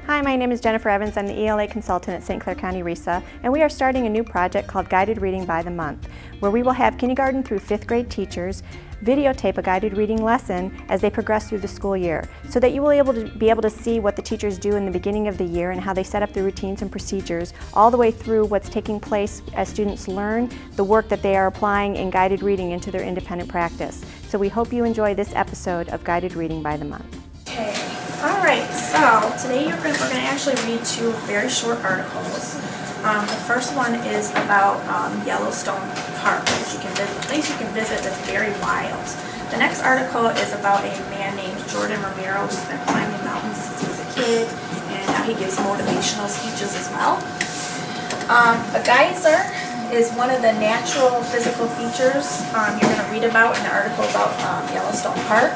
Hi, my name is Jennifer Evans. I'm the ELA consultant at St. Clair County RESA, and we are starting a new project called Guided Reading by the Month, where we will have kindergarten through 5th grade teachers videotape a guided reading lesson as they progress through the school year, so that you will be able to see what the teachers do in the beginning of the year and how they set up the routines and procedures, all the way through what's taking place as students learn the work that they are applying in guided reading into their independent practice. So we hope you enjoy this episode of Guided Reading by the Month. Okay, all right, so today we're going to actually read two very short articles. The first one is about Yellowstone Park, which you can visit, a place you can visit that's very wild. The next article is about a man named Jordan Romero who's been climbing mountains since he was a kid, and now he gives motivational speeches as well. A geyser is one of the natural physical features you're going to read about in the article about Yellowstone Park.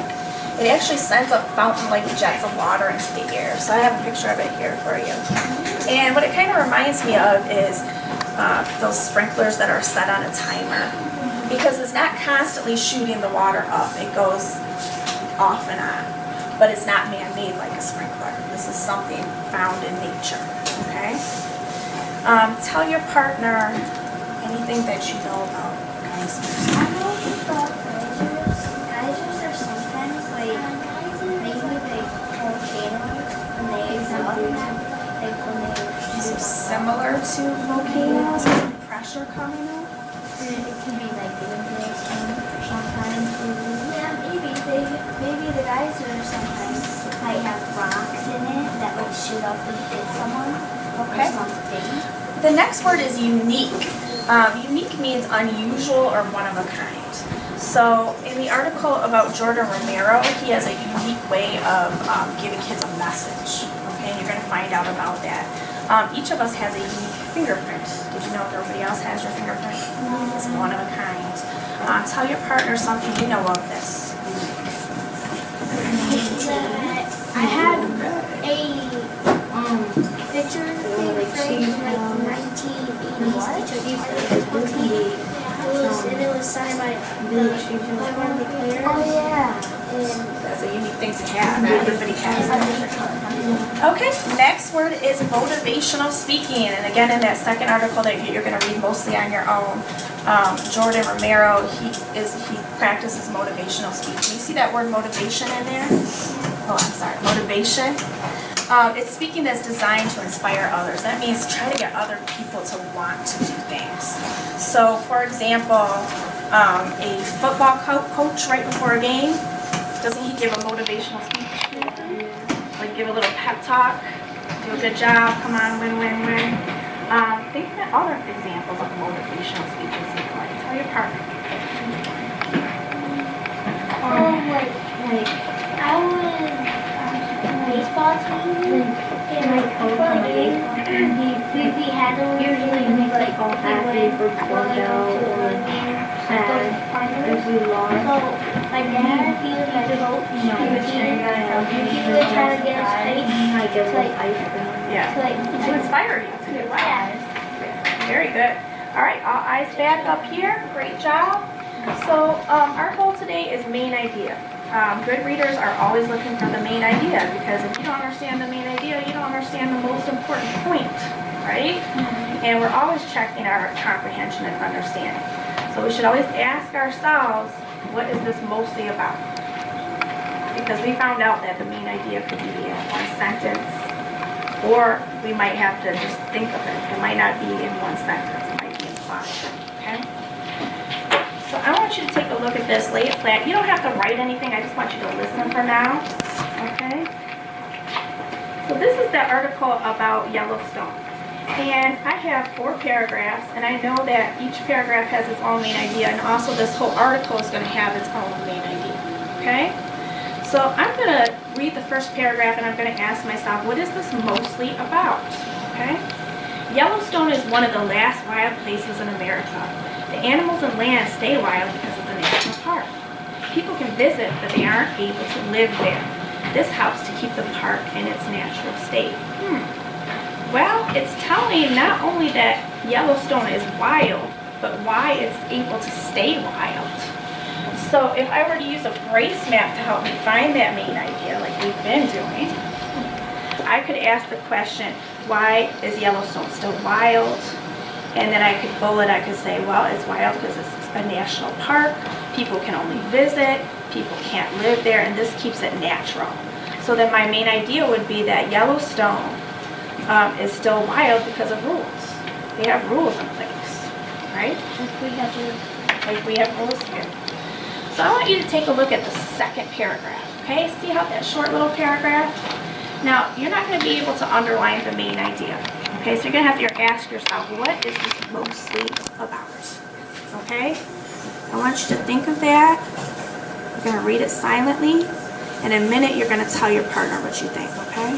It actually sends up fountain-like jets of water into the air. So I have a picture of it here for you. And what it kind of reminds me of is those sprinklers that are set on a timer. Because it's not constantly shooting the water up. It goes off and on. But it's not man-made like a sprinkler. This is something found in nature. Okay? Tell your partner anything that you know about geysers. I know about geysers. Geysers are sometimes like maybe like volcanoes when they erupt. So similar to volcanoes, with pressure coming up. It can be like Olympics sometimes. Yeah, maybe the geysers sometimes might have rocks in it that would shoot up and hit someone or something. The next word is unique. Unique means unusual or one of a kind. So in the article about Jordan Romero, he has a unique way of giving kids a message. Okay, and you're going to find out about that. Each of us has a unique fingerprint. Did you know nobody else has your fingerprint? It's one of a kind. Tell your partner something you know of this. I had a picture framed like 1980s. It was signed by one of the players. Oh yeah. That's a unique thing to have. Not everybody has that. Okay, next word is motivational speaking. And again, in that second article that you're going to read mostly on your own, Jordan Romero, he practices motivational speaking. You see that word motivation in there? Oh, I'm sorry, motivation. It's speaking that's designed to inspire others. That means try to get other people to want to do things. So, for example, a football coach right before a game, doesn't he give a motivational speech? Like give a little pep talk, do a good job, come on, win, win, win. Think of other examples of motivational speeches look like. Tell your partner. Like I was baseball team in like football game. We had them usually like all happy for Roosevelt or if we lost. So my dad, he was like coach. He would try to get us hyped to like ice cream. Yeah. To inspire you to do well. Yeah. Very good. All right, all eyes back up here. Great job. So our goal today is main idea. Good readers are always looking for the main idea, because if you don't understand the main idea, you don't understand the most important point, right? And we're always checking our comprehension and understanding. So we should always ask ourselves, what is this mostly about? Because we found out that the main idea could be in one sentence, or we might have to just think of it. It might not be in one sentence, it might be in 5, okay? So I want you to take a look at this, lay it flat. You don't have to write anything, I just want you to listen for now, okay? So this is the article about Yellowstone. And I have 4 paragraphs, and I know that each paragraph has its own main idea, and also this whole article is going to have its own main idea, okay? So I'm going to read the first paragraph, and I'm going to ask myself, what is this mostly about, okay? Yellowstone is one of the last wild places in America. The animals and land stay wild because of the national park. People can visit, but they aren't able to live there. This helps to keep the park in its natural state. Well, it's telling not only that Yellowstone is wild, but why it's able to stay wild. So if I were to use a brace map to help me find that main idea, like we've been doing, I could ask the question, why is Yellowstone still wild? And then I could bullet, I could say, well, it's wild because it's a national park. People can only visit. People can't live there, and this keeps it natural. So then my main idea would be that Yellowstone is still wild because of rules. They have rules in place, right? Like we have rules here. So I want you to take a look at the second paragraph, okay? See how that short little paragraph? Now, you're not going to be able to underline the main idea, okay? So you're going to have to ask yourself, what is this mostly about, okay? I want you to think of that. You're going to read it silently. In a minute, you're going to tell your partner what you think, okay?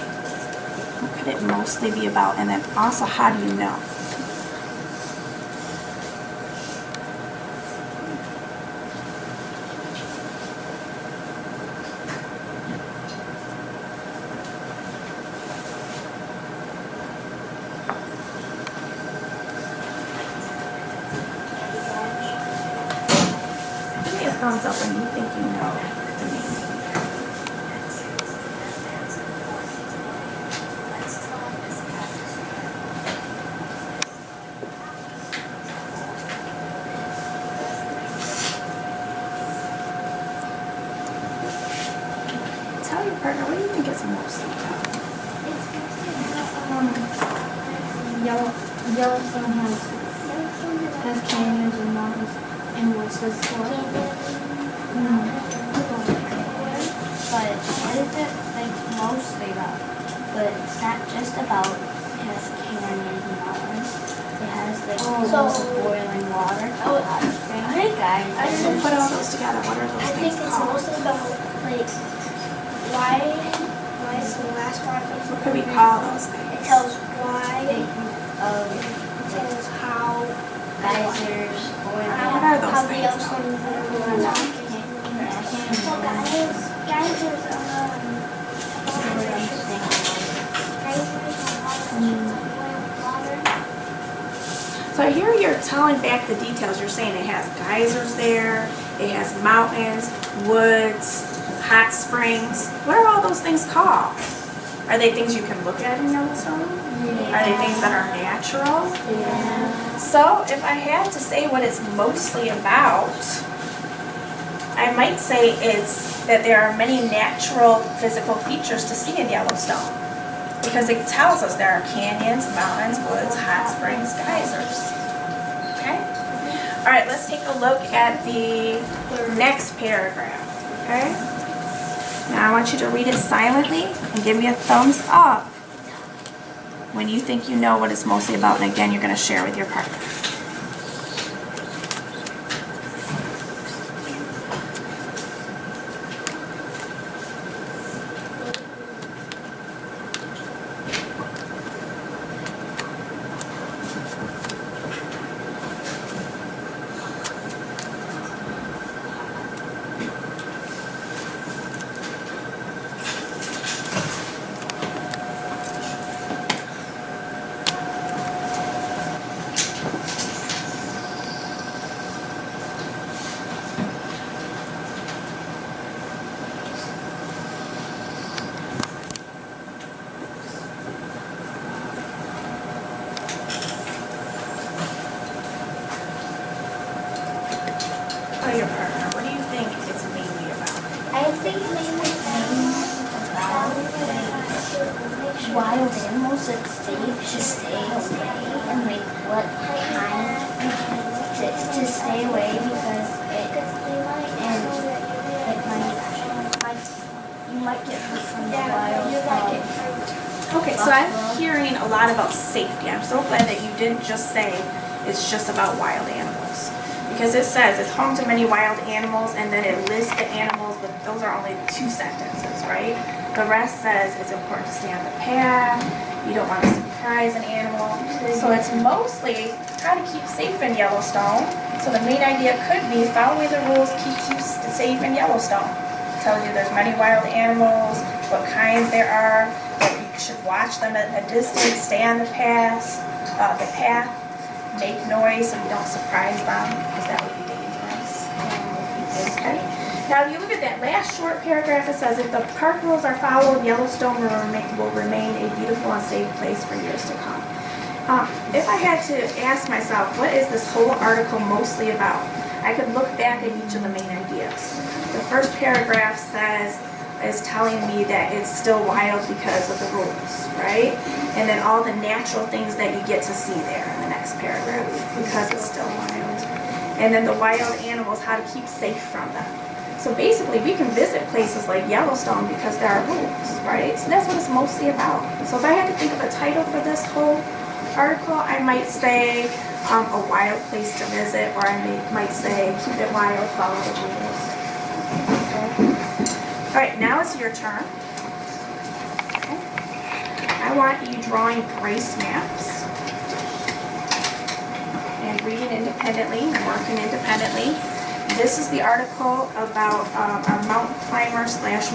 What could it mostly be about? And then also, how do you know? Give me a thumbs up when you think you know the main idea. Tell your partner, what do you think it's mostly about? Yellowstone has canyons and mountains and woods. But what is it like mostly about? But it's not just about it has canyons and mountains. It has like boiling water. Hey guys, So put all those together. What are those I think things it's called? mostly about like why is the last one? What could we call those It things? tells why. It tells how. Geysers, boiling. What are those How the things? Yellowstone So here you're telling back the details. You're saying it has geysers there, it has mountains, woods, hot springs. What are all those things called? Are they things you can look at in Yellowstone? Are they things that are natural? Yeah. So if I had to say what it's mostly about, I might say it's that there are many natural physical features to see in Yellowstone. Because it tells us there are canyons, mountains, woods, hot springs, geysers. Okay? All right, let's take a look at the next paragraph. Okay? Now I want you to read it silently and give me a thumbs up when you think you know what it's mostly about. And again, you're going to share with your partner. Tell your partner, what do you think it's mainly about? I think mainly about wild animals that's safe to stay away and like what kind to stay away because you might get hurt from the wild. Okay, so I'm hearing a lot about safety. I'm so glad that you didn't just say it's just about wild animals. Because it says it's home to many wild animals, and then it lists the animals, but those are only 2 sentences, right? The rest says it's important to stay on the path, you don't want to surprise an animal. So it's mostly how to keep safe in Yellowstone. So the main idea could be following the rules keeps you safe in Yellowstone. It tells you there's many wild animals, what kinds there are, that you should watch them at a distance, stay on the path, make noise so you don't surprise them, because that would be dangerous. Okay. Now, if you look at that last short paragraph, it says, if the park rules are followed, Yellowstone will remain a beautiful and safe place for years to come. If I had to ask myself, what is this whole article mostly about? I could look back at each of the main ideas. The first paragraph is telling me that it's still wild because of the rules, right? And then all the natural things that you get to see there in the next paragraph because it's still wild. And then the wild animals, how to keep safe from them. So basically, we can visit places like Yellowstone because there are rules, right? So that's what it's mostly about. So if I had to think of a title for this whole article, I might say a wild place to visit, or I might say keep it wild, follow the rules. Okay. All right, now it's your turn. Okay. I want you drawing Brace maps and reading independently and working independently. This is the article about our mountain climber /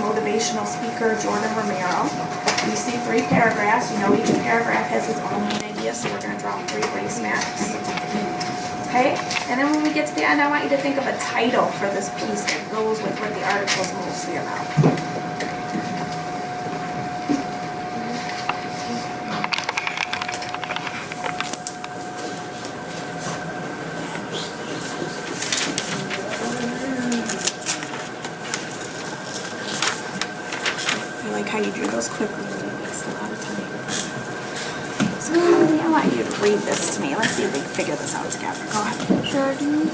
motivational speaker, Jordan Romero. You see 3 paragraphs. You know each paragraph has its own main idea, so we're going to draw 3 race maps. Okay? And then when we get to the end, I want you to think of a title for this piece that goes with what the article is mostly about. How you drew those quickly really wastes a lot of time. So Carly, I want you to read this to me. Let's see if we can figure this out together. Go ahead. Jordan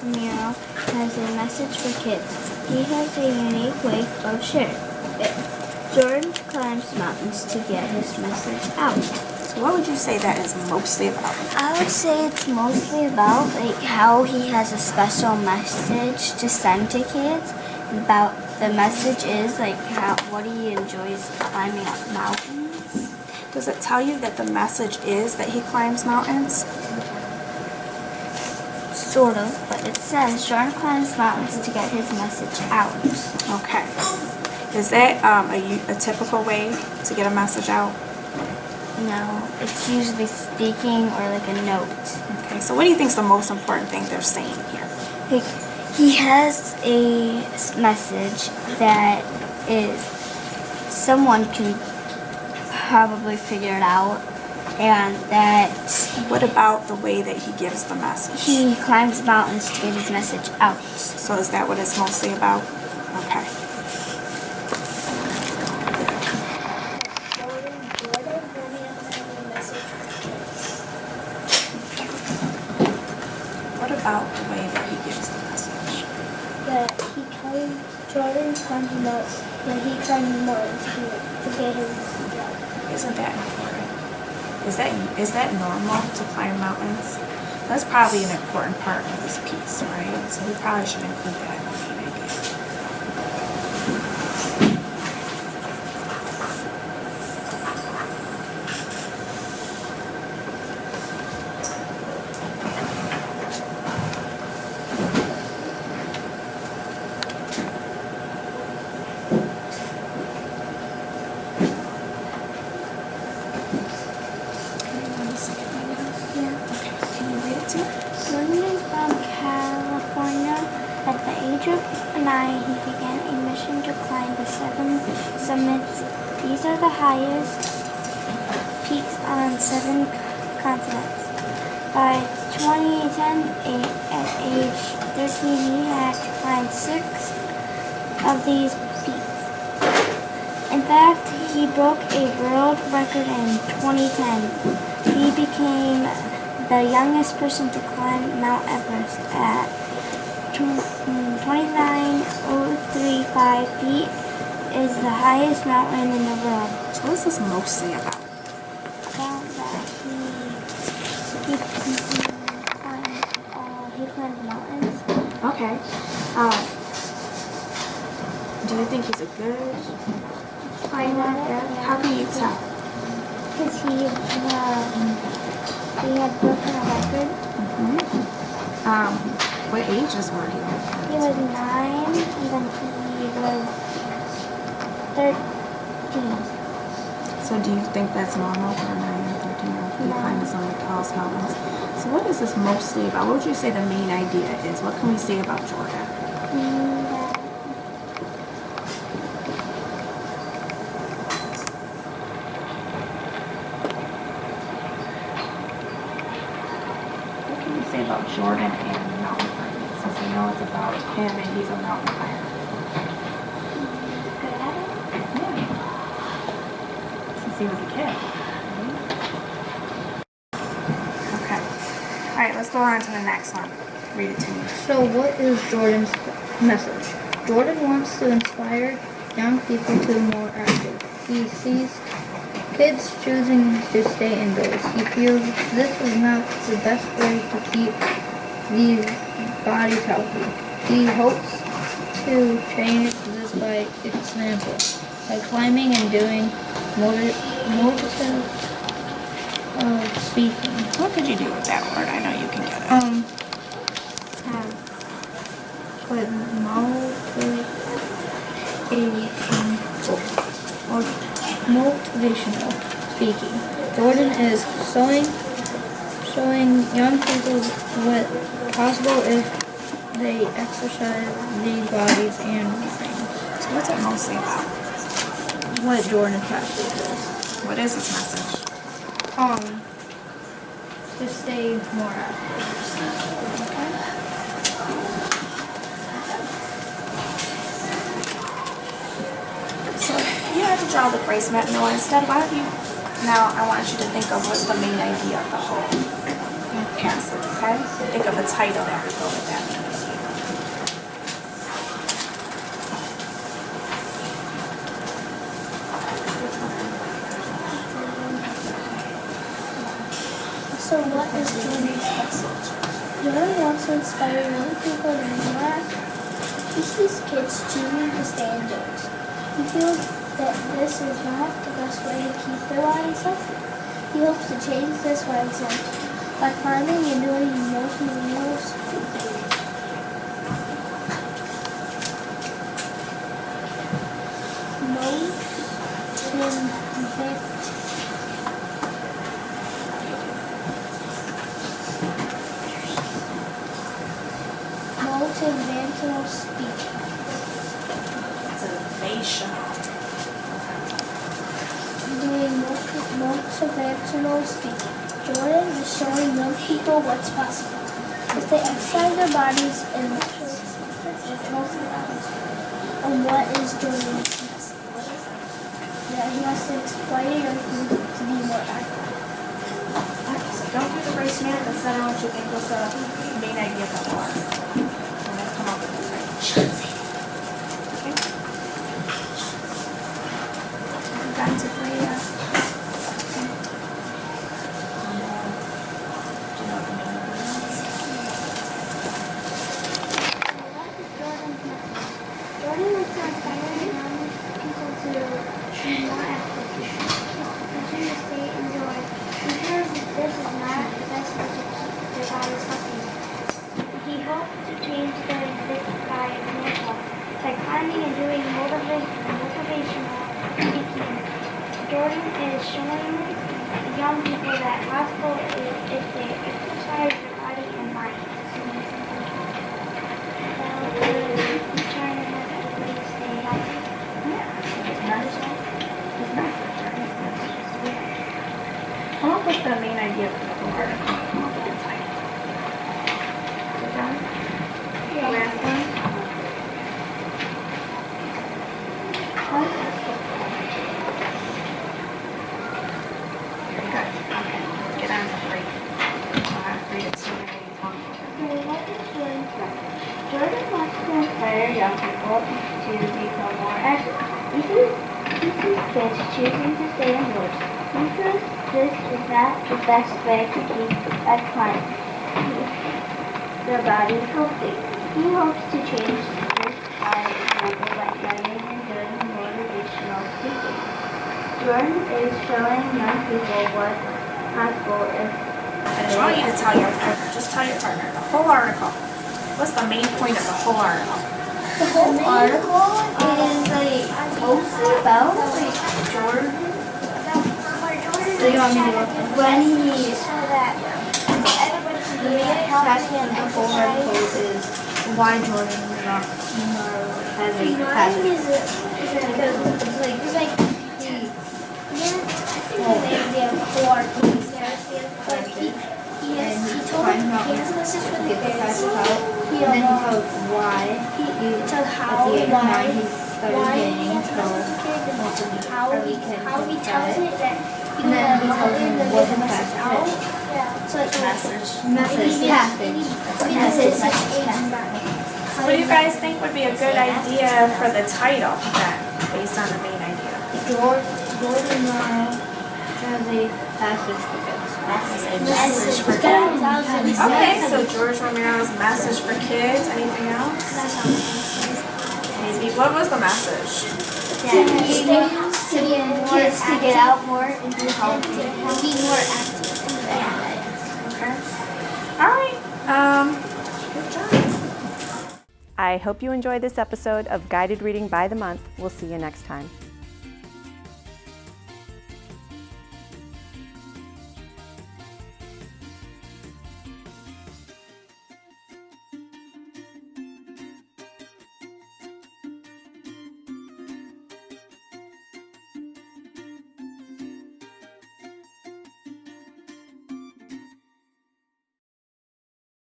Romero has a message for kids. He has a unique way of sharing it. Jordan climbs mountains to get his message out. So what would you say that is mostly about? I would say it's mostly about how he has a special message to send to kids. About the message is what he enjoys climbing up mountains. Does it tell you that the message is that he climbs mountains? Sort of, but it says Jordan climbs mountains to get his message out. Okay. Is that a typical way to get a message out? No, it's usually speaking or a note. Okay, so what do you think is the most important thing they're saying here? He has a message that is someone can probably figure it out, and that... What about the way that he gives the message? He climbs mountains to get his message out. So is that what it's mostly about? Okay. What about the way that he gives the message? Jordan climbs mountains, he climbs mountains to get his message out. Isn't that important? Is that normal to climb mountains? That's probably an important part of this piece, right? So we probably should include that in the main idea. At the age of 9, he began a mission to climb the 7 summits. These are the highest peaks on 7 continents. By 2010, at age 13, he had climbed 6 of these peaks. In fact, he broke a world record in 2010. He became the youngest person to climb Mount Everest at 29,035 feet is the highest mountain in the world. So what is this mostly about? About that he climbs mountains. Okay. Do you think he's a good climber? Yeah. How can you tell? Because he had broken a record. What ages were he? He was 9, and then he was 13. So do you think that's normal for a 9 or 13-year-old to climb some of the tallest mountains? So what is this mostly about? What would you say the main idea is? What can we say about Jordan? What can we say about Jordan and mountain climbing? Since we know it's about him and he's a mountain climber. Good at it. Yeah. Since he was a kid. Okay. All right, let's go on to the next one. Read it to me. So what is Jordan's message? Jordan wants to inspire young people to be more active. He sees kids choosing to stay indoors. He feels this is not the best way to keep these bodies healthy. He hopes to change this by example, by climbing and doing motivative speaking. What could you do with that word? I know you can get it. With motivational speaking. Jordan is showing young people what possible if they exercise their bodies and minds. So what's it mostly about? What Jordan's message is. What is his message? To stay more active. So you have to draw the placemat. No, instead, why don't you, now I want you to think of what's the main idea of the whole passage, okay? Think of a title that would go with that. So what is Jordan's message? Jordan wants to inspire young people to be more active. He sees kids choosing to stay indoors. He feels that this is not the best way to keep their bodies healthy. He hopes to change this by example, by climbing and doing motivational speaking. Motivational speaking. Motivational. Doing motivational speaking. Jordan is showing young people what's possible if they exercise their bodies and and what is Jordan's message? That he wants to inspire young people to be more active. So don't do the race man, instead I want you to think what's the main idea of the whole article. And let's come up with this right. Okay? We've gotten to 3, do you know what the main idea is? Jordan wants to inspire young people to be more active. Continue to stay indoors because this is not the best way to keep their bodies healthy. He hopes to change their existing by example, by climbing and doing motivational speaking. Jordan is showing young people that possible is if they exercise their body and mind. Trying to have everybody stay healthy. Come up with the main idea of the whole article. Come up with the title. You're done? Yeah. Last one? Very good. Okay, let's get on to 3. I'll have to read it soon. Jordan wants to inspire young people to become more active. He sees kids choosing to stay indoors. He says this is not the best way to keep their bodies healthy. He hopes to change this by example by climbing and doing motivational speaking. Jordan is showing young people what's possible if I want you to tell your partner, just tell your partner, the whole article. What's the main point of the whole article? the whole article is like mostly about like Jordan. So you want me to look at When he saw that everybody passage of the whole article is why Jordan has a passage. Because it's like he has a message for the kids. And then he tells why he tells how he started getting how he tells it that and then he tells him what the message is. So it's What do you guys think would be a good idea for the title then, based on the main idea? Jordan has a passage for kids. Message for kids. Okay, so George Romero's message for kids. Anything else? Maybe. What was the message? Kids to get out more and be healthy and be more active. Okay. All right. Good job. I hope you enjoyed this episode of Guided Reading by the Month. We'll see you next time.